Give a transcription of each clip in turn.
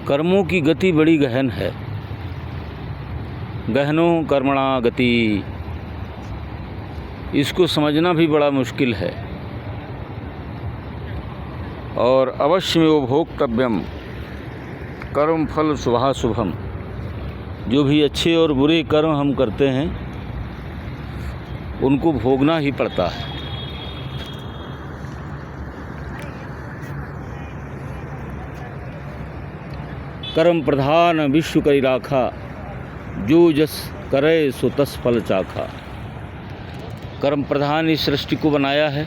कर्मों की गति बड़ी गहन है। गहनो कर्मणा गति, इसको समझना भी बड़ा मुश्किल है। और अवश्यमेव भोक्तव्यम कर्म फल शुभाशुभम, जो भी अच्छे और बुरे कर्म हम करते हैं उनको भोगना ही पड़ता है। कर्म प्रधान विश्व करी राखा, जो जस करे सो तस फल चाखा। कर्म प्रधान इस सृष्टि को बनाया है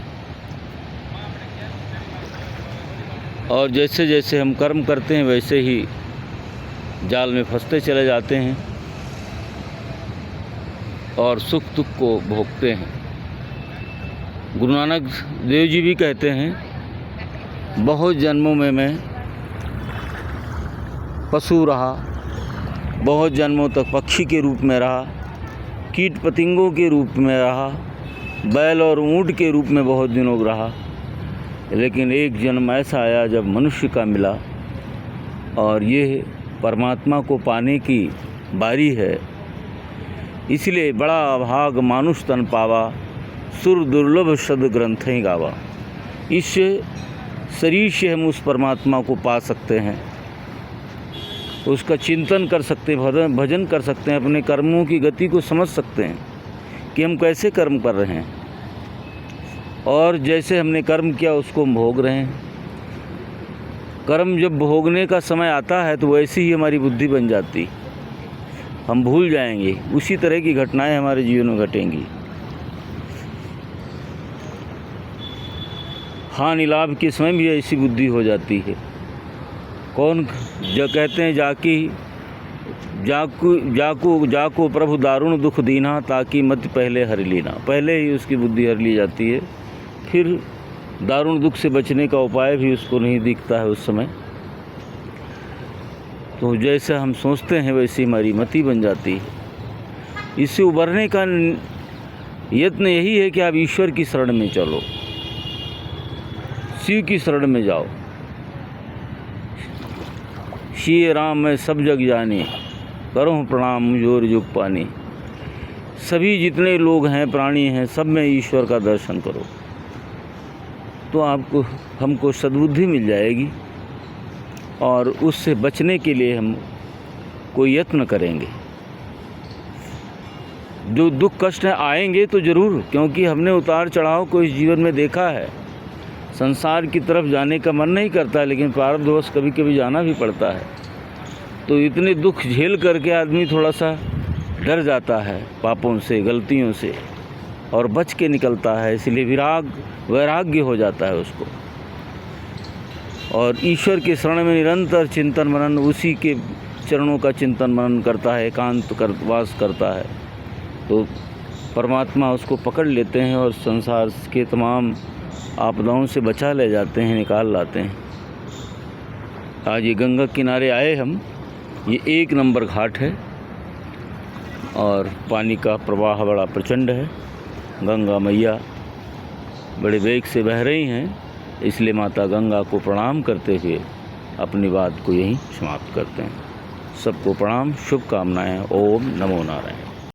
और जैसे जैसे हम कर्म करते हैं वैसे ही जाल में फंसते चले जाते हैं और सुख दुख को भोगते हैं। गुरु नानक देव जी भी कहते हैं, बहुत जन्मों में मैं पशु रहा, बहुत जन्मों तक पक्षी के रूप में रहा, कीट पतंगों के रूप में रहा, बैल और ऊँट के रूप में बहुत दिनों रहा, लेकिन एक जन्म ऐसा आया जब मनुष्य का मिला और ये परमात्मा को पाने की बारी है। इसलिए बड़ा अभाग मानुष तन पावा, सुर दुर्लभ शब्द ग्रंथें गावा। इस शरीर से हम उस परमात्मा को पा सकते हैं, उसका चिंतन कर सकते हैं, भजन कर सकते हैं, अपने कर्मों की गति को समझ सकते हैं कि हम कैसे कर्म कर रहे हैं और जैसे हमने कर्म किया उसको हम भोग रहे हैं। कर्म जब भोगने का समय आता है तो वैसे ही हमारी बुद्धि बन जाती, हम भूल जाएंगे, उसी तरह की घटनाएं हमारे जीवन में घटेंगी। हानि लाभ के समय भी ऐसी बुद्धि हो जाती है। कौन जो कहते हैं, जाको प्रभु दारुण दुख दीना, ताकि मत पहले हर लीना। पहले ही उसकी बुद्धि हर ली जाती है, फिर दारुण दुख से बचने का उपाय भी उसको नहीं दिखता है उस समय। तो जैसा हम सोचते हैं वैसी हमारी मति बन जाती है। इससे उबरने का यत्न यही है कि आप ईश्वर की शरण में चलो, शिव की शरण में जाओ। श्री राम मैं सब जग जाने, करो प्रणाम मुझोर जुग पानी। सभी जितने लोग हैं, प्राणी हैं, सब में ईश्वर का दर्शन करो तो हमको सद्बुद्धि मिल जाएगी और उससे बचने के लिए हम कोई यत्न करेंगे। जो दुख कष्ट आएंगे तो ज़रूर, क्योंकि हमने उतार चढ़ाव को इस जीवन में देखा है। संसार की तरफ जाने का मन नहीं करता, लेकिन प्रारब्धवश कभी कभी जाना भी पड़ता है। तो इतने दुख झेल करके आदमी थोड़ा सा डर जाता है पापों से, गलतियों से, और बच के निकलता है। इसलिए वैराग्य हो जाता है उसको, और ईश्वर के शरण में निरंतर चिंतन मनन, उसी के चरणों का चिंतन मनन करता है, एकांत वास करता है, तो परमात्मा उसको पकड़ लेते हैं और संसार के तमाम आपदाओं से बचा ले जाते हैं, निकाल लाते हैं। आज ये गंगा किनारे आए हम, ये 1 नंबर घाट है और पानी का प्रवाह बड़ा प्रचंड है। गंगा मैया बड़े वेग से बह रही हैं, इसलिए माता गंगा को प्रणाम करते हुए अपनी बात को यहीं समाप्त करते हैं। सबको प्रणाम, शुभकामनाएं। ओम नमो नारायण।